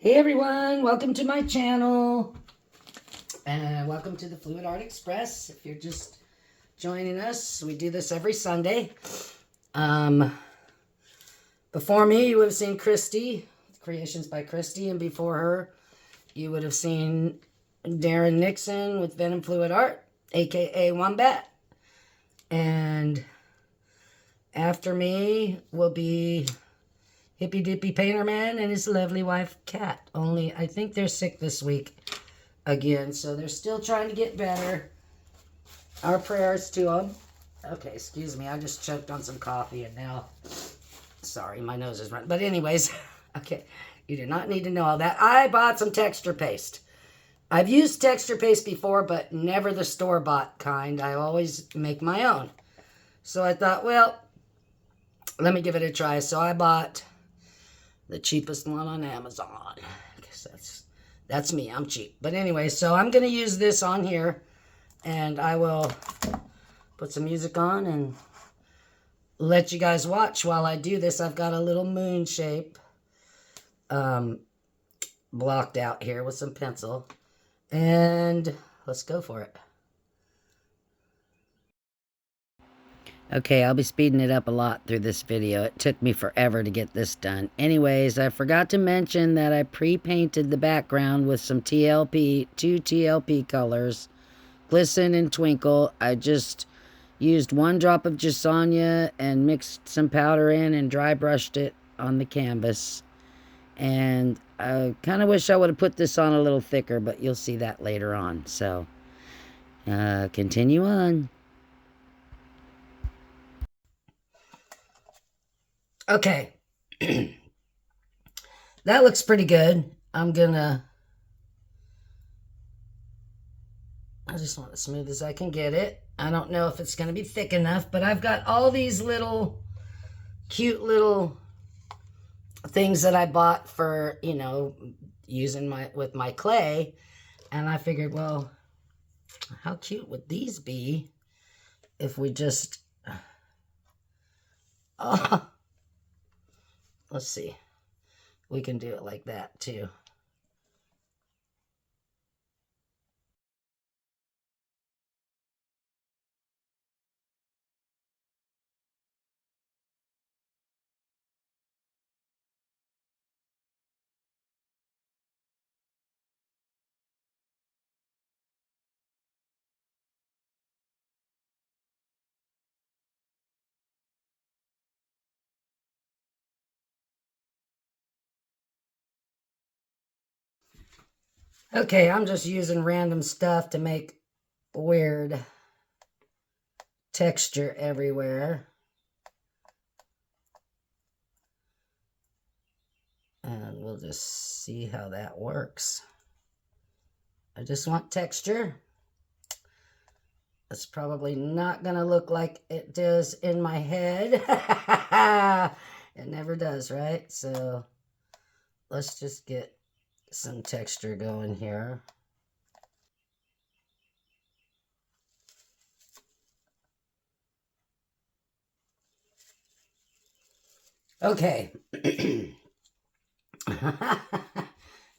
Hey everyone, welcome to my channel and welcome to the Fluid Art Express. If you're just joining us, we do this every Sunday. Before me you would have seen Christy, Creations by Christy, and before her you would have seen Darren Nixon with Venom Fluid Art, aka Wombat. And after me will be Hippy Dippy Painter Man and his lovely wife, Kat. Only, I think they're sick this week again, so they're still trying to get better. Our prayers to them. Okay, excuse me, I just choked on some coffee and now, sorry, my nose is running. But anyways, okay, you do not need to know all that. I bought some texture paste. I've used texture paste before, but never the store-bought kind. I always make my own. So I thought, well, let me give it a try. So I bought the cheapest one on Amazon. I guess that's me. I'm cheap. But anyway, so I'm going to use this on here. And I will put some music on and let you guys watch while I do this. I've got a little moon shape blocked out here with some pencil. And let's go for it. Okay, I'll be speeding it up a lot through this video. It took me forever to get this done. Anyways, I forgot to mention that I pre-painted the background with some TLP, 2 TLP colors, Glisten and Twinkle. I just used 1 drop of Jasanya and mixed some powder in and dry brushed it on the canvas. And I kind of wish I would have put this on a little thicker, but you'll see that later on. So, continue on. Okay, that looks pretty good. I just want as smooth as I can get it. I don't know if it's going to be thick enough, but I've got all these little cute little things that I bought for, you know, using with my clay. And I figured, well, how cute would these be if we just, let's see. We can do it like that too. Okay, I'm just using random stuff to make weird texture everywhere. And we'll just see how that works. I just want texture. It's probably not going to look like it does in my head. It never does, right? So let's just get some texture going here. Okay.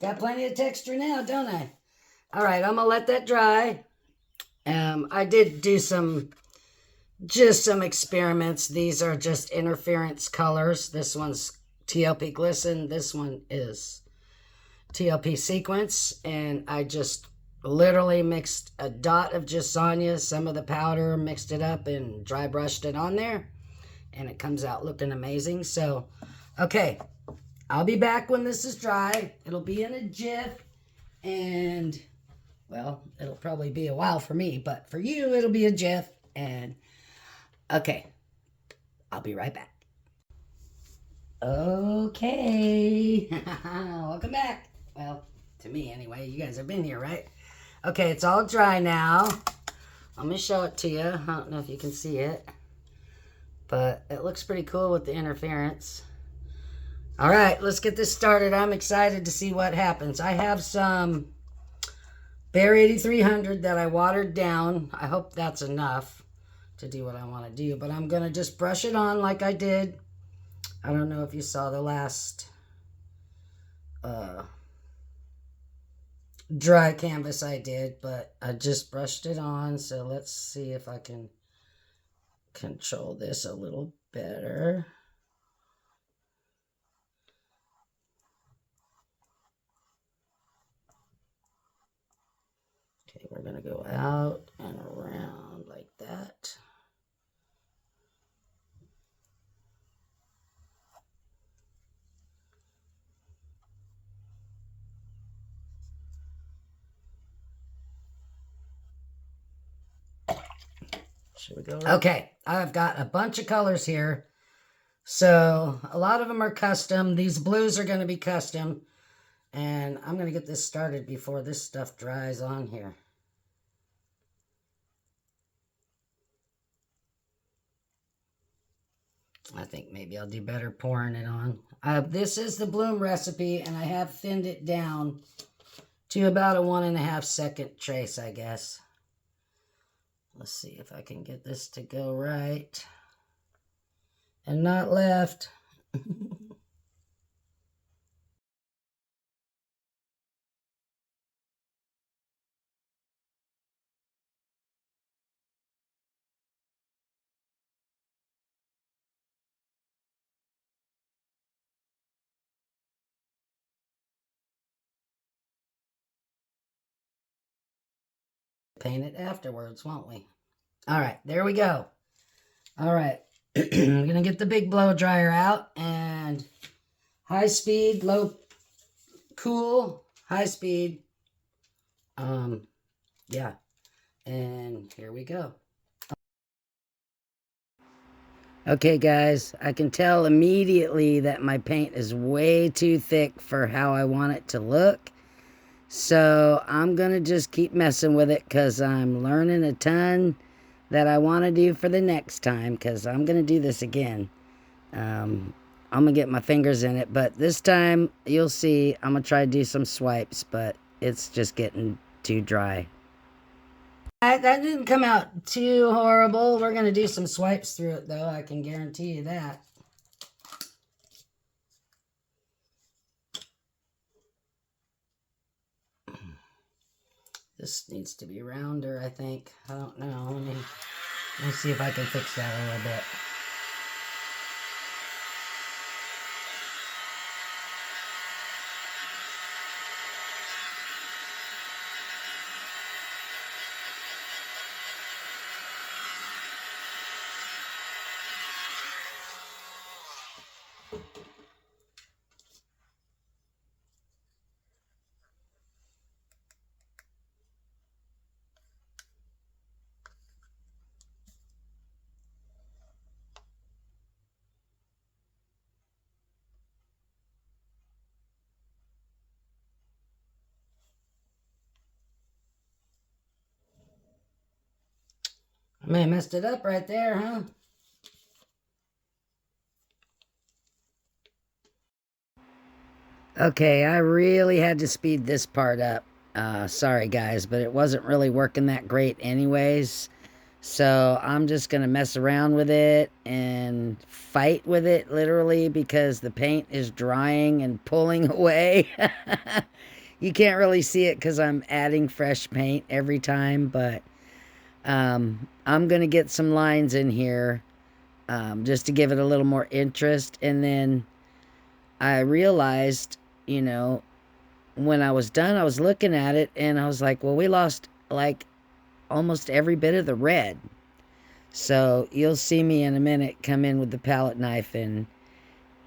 Got plenty of texture now, don't I? All right, I'm going to let that dry. I did do just some experiments. These are just interference colors. This one's TLP Glisten. This one is TLP Sequence. And I just literally mixed a dot of Jasanya, some of the powder, mixed it up and dry brushed it on there. And it comes out looking amazing. So, okay, I'll be back when this is dry. It'll be in a jiff. And, well, it'll probably be a while for me. But for you, it'll be a jiff. And, okay, I'll be right back. Okay, welcome back. Well, to me anyway. You guys have been here, right? Okay, it's all dry now. Let me show it to you. I don't know if you can see it, but it looks pretty cool with the interference. All right, let's get this started. I'm excited to see what happens. I have some Behr 8300 that I watered down. I hope that's enough to do what I want to do, but I'm going to just brush it on like I did. I don't know if you saw the last dry canvas I did, but I just brushed it on. So let's see if I can control this a little better. Okay, we're going to go out and around like that. Should we go? Okay, I've got a bunch of colors here. So a lot of them are custom. These blues are going to be custom. And I'm going to get this started before this stuff dries on here. I think maybe I'll do better pouring it on. This is the Bloom recipe, and I have thinned it down to about a 1.5 second trace, I guess. Let's see if I can get this to go right and not left. Paint it afterwards, won't we? All right, there we go. All right, I'm gonna get the big blow dryer out, and high speed, low, cool, high speed. Yeah, and here we go. Okay, guys, I can tell immediately that my paint is way too thick for how I want it to look. So I'm going to just keep messing with it because I'm learning a ton that I want to do for the next time, because I'm going to do this again. I'm going to get my fingers in it, but this time you'll see I'm going to try to do some swipes, but it's just getting too dry. That didn't come out too horrible. We're going to do some swipes through it, though. I can guarantee you that. This needs to be rounder, I think. I don't know. Let me see if I can fix that a little bit. I may have messed it up right there, huh? Okay, I really had to speed this part up. Sorry, guys, but it wasn't really working that great anyways. So I'm just going to mess around with it and fight with it, literally, because the paint is drying and pulling away. You can't really see it because I'm adding fresh paint every time, but I'm going to get some lines in here just to give it a little more interest. And then I realized, you know, when I was done, I was looking at it and I was like, well, we lost like almost every bit of the red. So you'll see me in a minute come in with the palette knife and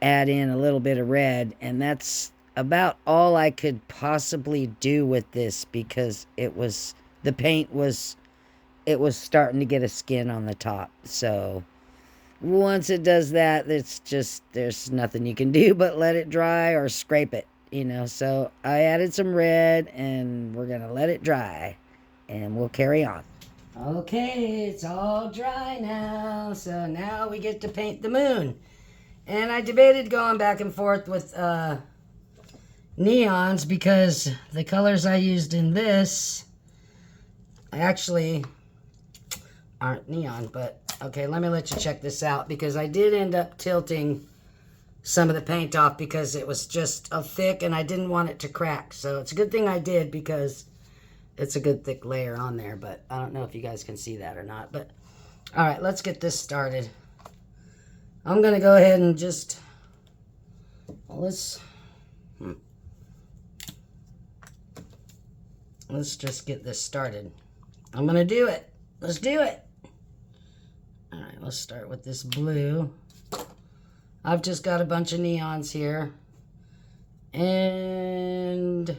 add in a little bit of red. And that's about all I could possibly do with this, because the paint was starting to get a skin on the top. So once it does that, it's just, there's nothing you can do but let it dry or scrape it, you know. So I added some red and we're gonna let it dry and we'll carry on. Okay, it's all dry now, so now we get to paint the moon. And I debated going back and forth with neons, because the colors I used in this actually aren't neon. But okay, let me let you check this out, because I did end up tilting some of the paint off because it was just thick and I didn't want it to crack. So it's a good thing I did because it's a good thick layer on there, but I don't know if you guys can see that or not. But all right, let's get this started. I'm going to go ahead and just, let's just get this started. I'm going to do it. Let's do it. All right, let's start with this blue. I've just got a bunch of neons here. And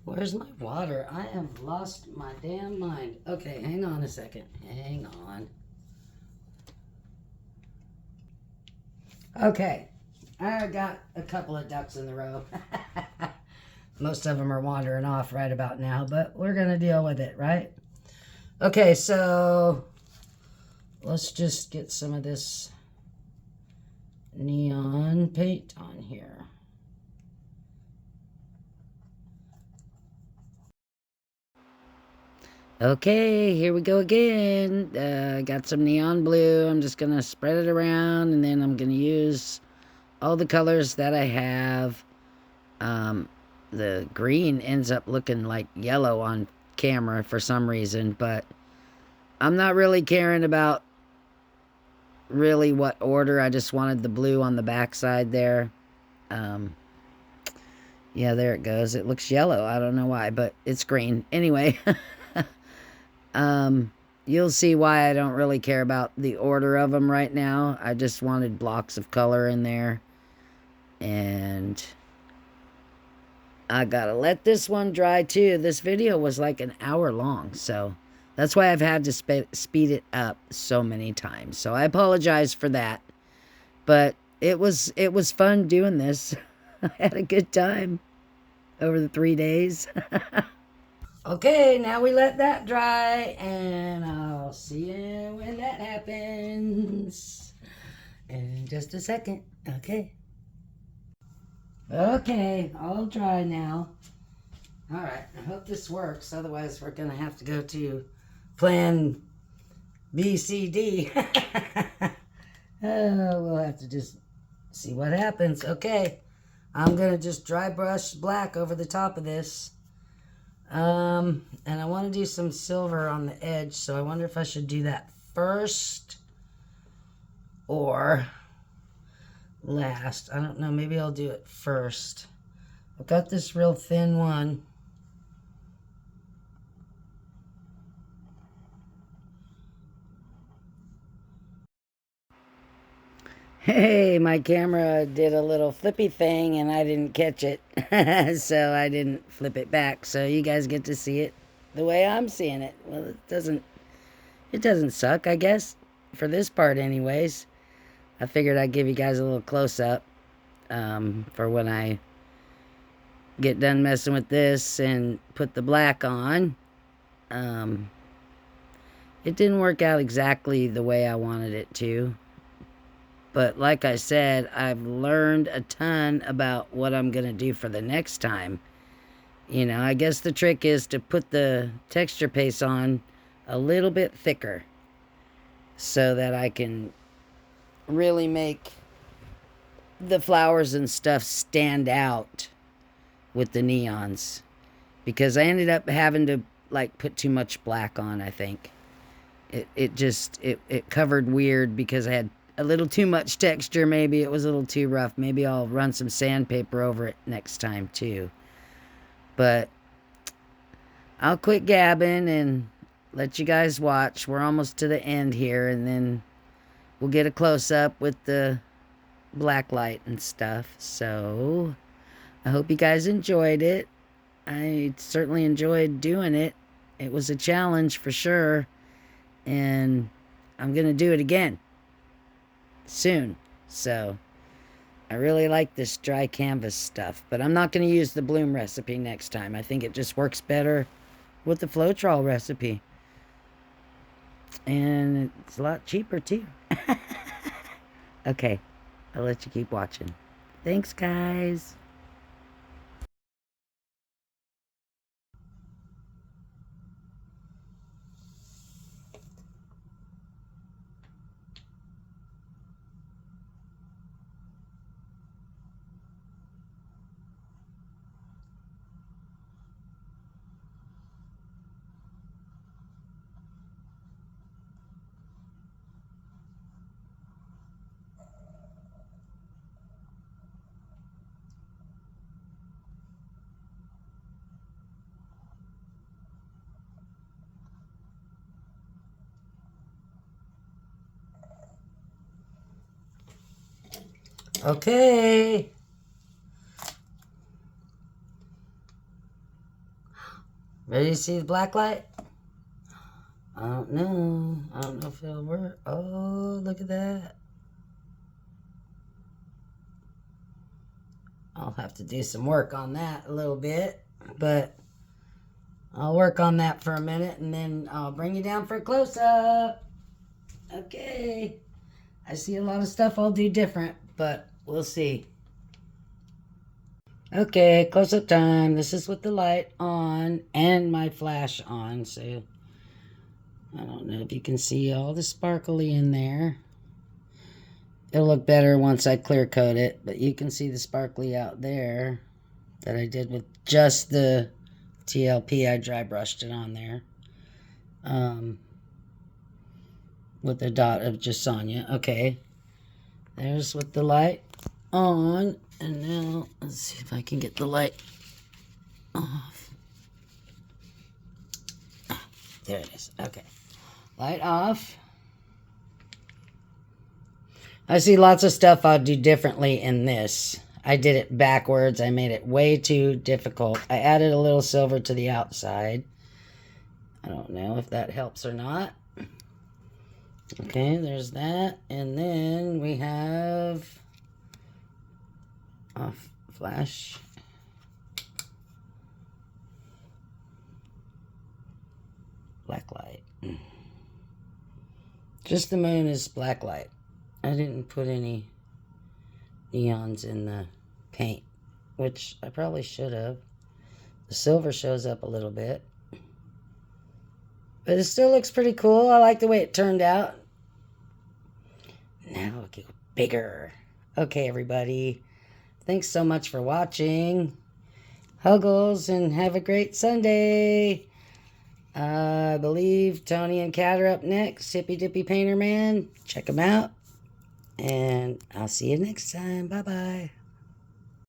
where's my water? I have lost my damn mind. Okay, hang on a second. Hang on. Okay, I got a couple of ducks in the row. Most of them are wandering off right about now, but we're going to deal with it, right? Okay, so let's just get some of this neon paint on here. Okay, here we go again. Got some neon blue. I'm just going to spread it around, and then I'm going to use all the colors that I have. The green ends up looking like yellow on camera for some reason, but I'm not really caring about really what order. I just wanted the blue on the backside there. Yeah, there it goes. It looks yellow. I don't know why, but it's green. Anyway, you'll see why I don't really care about the order of them right now. I just wanted blocks of color in there. And I gotta let this one dry too. This video was like an hour long, so that's why I've had to speed it up so many times. So I apologize for that. But it was fun doing this. I had a good time over the 3 days. Okay, now we let that dry, and I'll see you when that happens. In just a second. Okay. Okay, all dry now. All right, I hope this works. Otherwise, we're going to have to go to plan B, C, D. We'll have to just see what happens. Okay, I'm going to just dry brush black over the top of this. And I want to do some silver on the edge, so I wonder if I should do that first or last. I don't know, maybe I'll do it first. I've got this real thin one. Hey, my camera did a little flippy thing and I didn't catch it. So I didn't flip it back. So you guys get to see it the way I'm seeing it. Well, it doesn't suck, I guess. For this part anyways. I figured I'd give you guys a little close up for when I get done messing with this and put the black on. It didn't work out exactly the way I wanted it to. But like I said, I've learned a ton about what I'm going to do for the next time. You know, I guess the trick is to put the texture paste on a little bit thicker so that I can really make the flowers and stuff stand out with the neons. Because I ended up having to, like, put too much black on, I think. It covered weird because I had a little too much texture. Maybe it was a little too rough. Maybe I'll run some sandpaper over it next time too. But I'll quit gabbing and let you guys watch. We're almost to the end here, and then we'll get a close-up with the black light and stuff. So I hope you guys enjoyed it. I certainly enjoyed doing it. It was a challenge for sure, and I'm gonna do it again soon. So I really like this dry canvas stuff, but I'm not going to use the bloom recipe next time. I think it just works better with the Floetrol recipe, and it's a lot cheaper too. Okay, I'll let you keep watching. Thanks, guys. Okay. Ready to see the black light? I don't know. I don't know if it'll work. Oh, look at that. I'll have to do some work on that a little bit, but I'll work on that for a minute and then I'll bring you down for a close-up. Okay. I see a lot of stuff I'll do different, but we'll see. Okay, close-up time. This is with the light on and my flash on, so I don't know if you can see all the sparkly in there. It'll look better once I clear coat it, but you can see the sparkly out there that I did with just the TLP. I dry brushed it on there with a dot of Jasanya. Okay, there's with the light on, and now let's see if I can get the light off. There it is. Okay, light off. I see lots of stuff I'll do differently in this. I did it backwards. I made it way too difficult. I added a little silver to the outside. I don't know if that helps or not. Okay, there's that. And then we have a flash. Black light. Just the moon is black light. I didn't put any neons in the paint, which I probably should have. The silver shows up a little bit, but it still looks pretty cool. I like the way it turned out. Now it'll get bigger. Okay, everybody. Thanks so much for watching. Huggles, and have a great Sunday. I believe Tony and Kat are up next. Hippy Dippy Painter Man. Check them out. And I'll see you next time. Bye-bye.